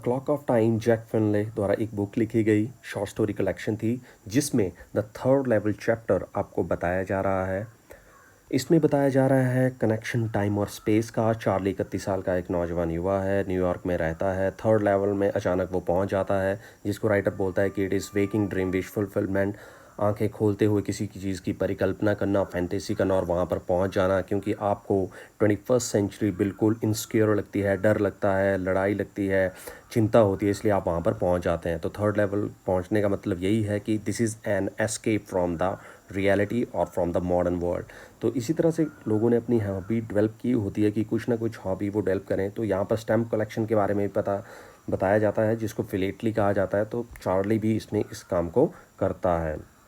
Clock of time Jack Finley द्वारा एक book लिखी गई शॉर्ट स्टोरी कलेक्शन थी, जिसमें द थर्ड लेवल चैप्टर आपको बताया जा रहा है। इसमें बताया जा रहा है कनेक्शन टाइम और स्पेस का। चार्ली 31 साल का एक नौजवान युवा है, न्यूयॉर्क में रहता है। थर्ड लेवल में अचानक वो पहुंच जाता है, जिसको राइटर बोलता है कि it is waking dream wish fulfilment. आंखें खोलते हुए किसी की चीज़ की परिकल्पना करना, फैंटेसी करना और वहाँ पर पहुँच जाना, क्योंकि आपको 21st सेंचुरी बिल्कुल इनसिक्योर लगती है, डर लगता है, लड़ाई लगती है, चिंता होती है, इसलिए आप वहाँ पर पहुँच जाते हैं। तो थर्ड लेवल पहुँचने का मतलब यही है कि this is an escape from the reality और फ्रॉम द मॉडर्न वर्ल्ड। तो इसी तरह से लोगों ने अपनी हॉबी डेवलप की होती है कि कुछ ना कुछ हॉबी वो डेवलप करें। तो यहाँ पर स्टैम्प कलेक्शन के बारे में भी बताया जाता है, जिसको फिलेटली कहा जाता है। तो चार्ली भी इसमें इस काम को करता है।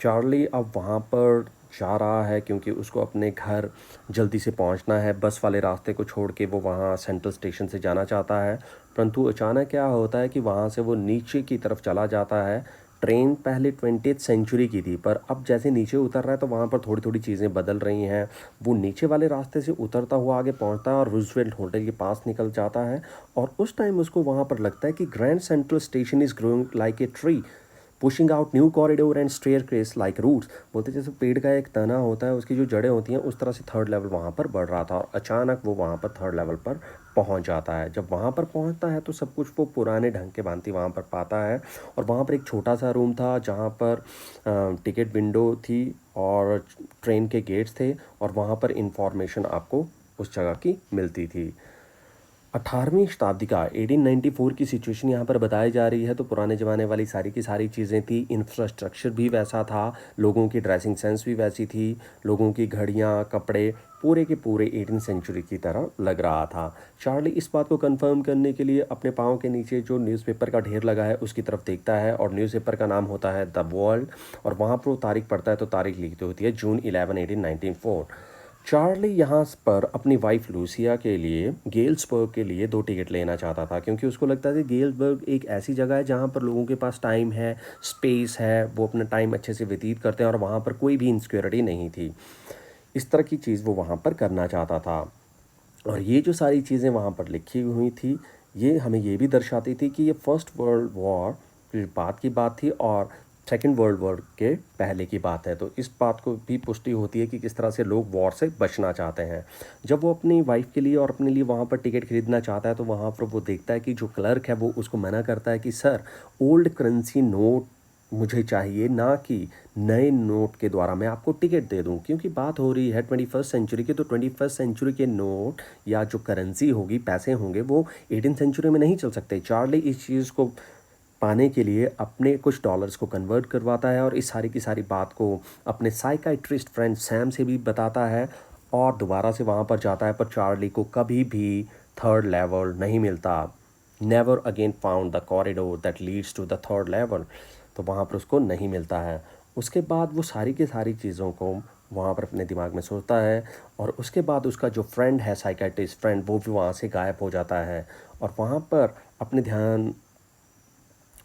चार्ली अब वहाँ पर जा रहा है क्योंकि उसको अपने घर जल्दी से पहुँचना है। बस वाले रास्ते को छोड़ के वो वहाँ सेंट्रल स्टेशन से जाना चाहता है, परंतु अचानक क्या होता है कि वहाँ से वो नीचे की तरफ चला जाता है। ट्रेन पहले 20th सेंचुरी की थी, पर अब जैसे नीचे उतर रहा है तो वहाँ पर थोड़ी थोड़ी चीज़ें बदल रही हैं। वो नीचे वाले रास्ते से उतरता हुआ आगे पहुँचता है और रूजवेल्ट होटल के पास निकल जाता है। और उस टाइम उसको वहाँ पर लगता है कि grand central station is growing like a tree, pushing out new corridor and staircase like roots. बोलते जैसे पेड़ का एक तना होता है, उसकी जो जड़ें होती हैं, उस तरह से थर्ड लेवल वहाँ पर बढ़ रहा था। और अचानक वो वहाँ पर थर्ड लेवल पर पहुँच जाता है। जब वहाँ पर पहुँचता है तो सब कुछ वो पुराने ढंग के भांति वहाँ पर पाता है। और वहाँ पर एक छोटा सा रूम था जहाँ पर टिकट विंडो थी और ट्रेन के गेट्स थे, और वहाँ पर इंफॉर्मेशन आपको उस जगह की मिलती थी। 18वीं शताब्दी का 1894 की सिचुएशन यहाँ पर बताई जा रही है। तो पुराने ज़माने वाली सारी की सारी चीज़ें थी, इंफ्रास्ट्रक्चर भी वैसा था, लोगों की ड्रेसिंग सेंस भी वैसी थी, लोगों की घड़ियाँ, कपड़े पूरे के पूरे 18th सेंचुरी की तरह लग रहा था। चार्ली इस बात को कंफर्म करने के लिए अपने पाँव के नीचे जो न्यूज़पेपर का ढेर लगा है उसकी तरफ देखता है, और न्यूज़पेपर का नाम होता है द वर्ल्ड। और वहाँ पर वो तारीख पढ़ता है तो तारीख लिखी होती है जून 11 1894। चार्ली यहाँ पर अपनी वाइफ लूसिया के लिए गेल्सबर्ग के लिए 2 टिकट लेना चाहता था, क्योंकि उसको लगता था कि गेल्सबर्ग एक ऐसी जगह है जहाँ पर लोगों के पास टाइम है, स्पेस है, वो अपना टाइम अच्छे से व्यतीत करते हैं और वहाँ पर कोई भी इनसिक्योरिटी नहीं थी। इस तरह की चीज़ वो वहाँ पर करना चाहता था। और ये जो सारी चीज़ें वहाँ पर लिखी हुई थी, ये हमें ये भी दर्शाती थी कि ये फर्स्ट वर्ल्ड वॉर के बाद की बात थी और सेकेंड वर्ल्ड वॉर के पहले की बात है। तो इस बात को भी पुष्टि होती है कि किस तरह से लोग वॉर से बचना चाहते हैं। जब वो अपनी वाइफ के लिए और अपने लिए वहाँ पर टिकट खरीदना चाहता है तो वहाँ पर वो देखता है कि जो क्लर्क है वो उसको मना करता है कि सर, ओल्ड करेंसी नोट मुझे चाहिए, ना कि नए नोट के द्वारा मैं आपको टिकट दे दूं, क्योंकि बात हो रही है 21st सेंचुरी की। तो 21st सेंचुरी के नोट या जो करेंसी होगी, पैसे होंगे, वो 18th सेंचुरी में नहीं चल सकते। चार्ली इस चीज़ को पाने के लिए अपने कुछ डॉलर्स को कन्वर्ट करवाता है और इस सारी की सारी बात को अपने साइकाइट्रिस्ट फ्रेंड सैम से भी बताता है और दोबारा से वहाँ पर जाता है। पर चार्ली को कभी भी थर्ड लेवल नहीं मिलता। Never again found the corridor that leads to the third level. तो वहाँ पर उसको नहीं मिलता है। उसके बाद वो सारी की सारी चीज़ों को वहाँ पर अपने दिमाग में सोचता है, और उसके बाद उसका जो फ्रेंड है, साइकाइट्रिस्ट फ्रेंड, वो भी वहाँ से गायब हो जाता है। और वहाँ पर अपने ध्यान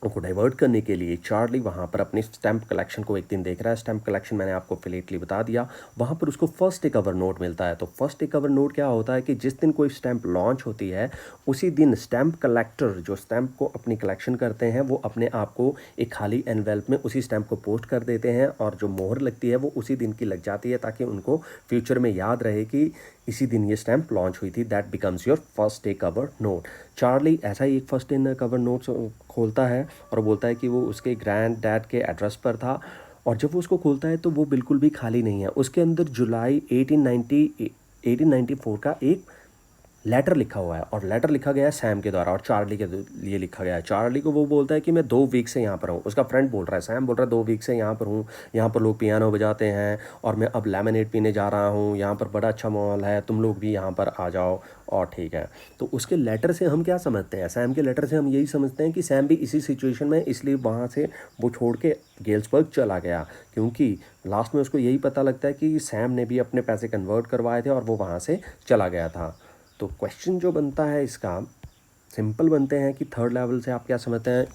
को डाइवर्ट करने के लिए चार्ली वहाँ पर अपनी स्टैम्प कलेक्शन को एक दिन देख रहा है। स्टैम्प कलेक्शन मैंने आपको फिलेटली बता दिया। वहाँ पर उसको फर्स्ट टे कवर नोट मिलता है। तो फर्स्ट टे कवर नोट क्या होता है कि जिस दिन कोई स्टैम्प लॉन्च होती है, उसी दिन स्टैम्प कलेक्टर जो स्टैम्प को अपनी कलेक्शन करते हैं, वो अपने आप को एक खाली एनवेल्प में उसी स्टैम्प को पोस्ट कर देते हैं, और जो मोहर लगती है वो उसी दिन की लग जाती है, ताकि उनको फ्यूचर में याद रहे कि इसी दिन ये स्टैम्प लॉन्च हुई थी। That becomes your first day cover note. Charlie ऐसा ही एक फर्स्ट डे कवर नोट खोलता है और बोलता है कि वो उसके ग्रैंड डैड के एड्रेस पर था। और जब वो उसको खोलता है तो वो बिल्कुल भी खाली नहीं है। उसके अंदर जुलाई 1894 का एक लेटर लिखा हुआ है, और लेटर लिखा गया है सैम के द्वारा और चार्ली के लिए लिखा गया है। चार्ली को वो बोलता है कि मैं 2 वीक से यहाँ पर हूँ। उसका फ्रेंड बोल रहा है, सैम बोल रहा है 2 वीक से यहाँ पर हूँ, यहाँ पर लोग पियानो बजाते हैं और मैं अब लेमनेड पीने जा रहा हूँ, यहाँ पर बड़ा अच्छा माहौल है, तुम लोग भी यहाँ पर आ जाओ और ठीक है। तो उसके लेटर से हम क्या समझते हैं, सैम के लेटर से हम यही समझते हैं कि सैम भी इसी सिचुएशन में, इसलिए वहाँ से वो छोड़ के गेल्सबर्ग चला गया, क्योंकि लास्ट में उसको यही पता लगता है कि सैम ने भी अपने पैसे कन्वर्ट करवाए थे और वो वहाँ से चला गया था। तो क्वेश्चन जो बनता है इसका सिंपल बनते हैं कि थर्ड लेवल से आप क्या समझते हैं,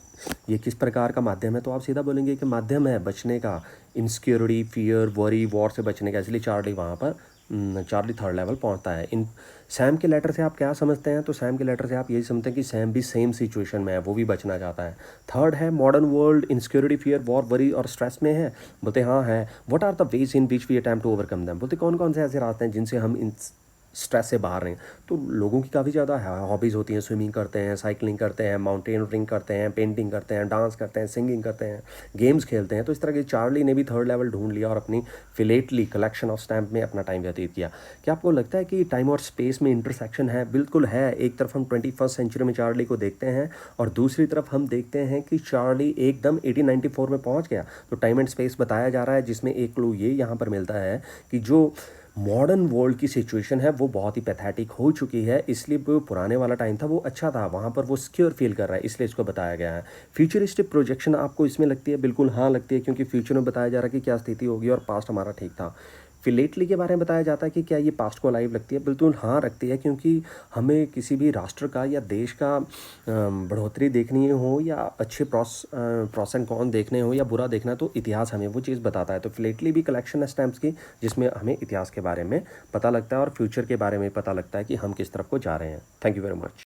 ये किस प्रकार का माध्यम है। तो आप सीधा बोलेंगे कि माध्यम है बचने का, इनसिक्योरिटी, फियर, वरी, वॉर से बचने का, इसलिए चार्ली वहाँ पर चार्ली थर्ड लेवल पहुंचता है। इन सैम के लेटर से आप क्या समझते हैं? तो सैम के लेटर से आप यही समझते हैं कि सैम भी सेम सिचुएशन में है, वो भी बचना चाहता है। थर्ड है modern world insecurity, fear, war, worry और स्ट्रेस में है। बोलते हाँ है। What are the ways in which we attempt to overcome them? बोलते कौन कौन से ऐसे रास्ते हैं जिनसे हम इन स्ट्रेस से बाहर रहें? तो लोगों की काफ़ी ज़्यादा हॉबीज़ होती हैं, स्विमिंग करते हैं, साइकिलिंग करते हैं, माउंटेनियरिंग करते हैं, पेंटिंग करते हैं, डांस करते हैं, सिंगिंग करते हैं, गेम्स खेलते हैं। तो इस तरह के चार्ली ने भी थर्ड लेवल ढूंढ लिया और अपनी फिलेटली कलेक्शन ऑफ स्टैम्प में अपना टाइम व्यतीत किया। क्या आपको लगता है कि टाइम और स्पेस में इंटरसेक्शन है? बिल्कुल है। एक तरफ हम 21st सेंचुरी में चार्ली को देखते हैं और दूसरी तरफ हम देखते हैं कि चार्ली एकदम 1894 में पहुंच गया। तो टाइम एंड स्पेस बताया जा रहा है, जिसमें एक क्लू ये यहाँ पर मिलता है कि जो मॉडर्न वर्ल्ड की सिचुएशन है वो बहुत ही पैथेटिक हो चुकी है, इसलिए वो पुराने वाला टाइम था वो अच्छा था, वहाँ पर वो सिक्योर फील कर रहा है, इसलिए इसको बताया गया है। फ्यूचरिस्टिक प्रोजेक्शन आपको इसमें लगती है? बिल्कुल हाँ लगती है, क्योंकि फ्यूचर में बताया जा रहा है कि क्या स्थिति होगी और पास्ट हमारा ठीक था। फिलेटली के बारे में बताया जाता है कि क्या ये पास्ट को अलाइव लगती है? बिल्कुल हाँ रखती है, क्योंकि हमें किसी भी राष्ट्र का या देश का बढ़ोतरी देखनी हो या अच्छे प्रॉस एंड कॉन देखने हो या बुरा देखना, तो इतिहास हमें वो चीज़ बताता है। तो फिलेटली भी कलेक्शन है स्टैम्प्स की, जिसमें हमें इतिहास के बारे में पता लगता है और फ्यूचर के बारे में पता लगता है कि हम किस तरफ को जा रहे हैं। Thank you very much.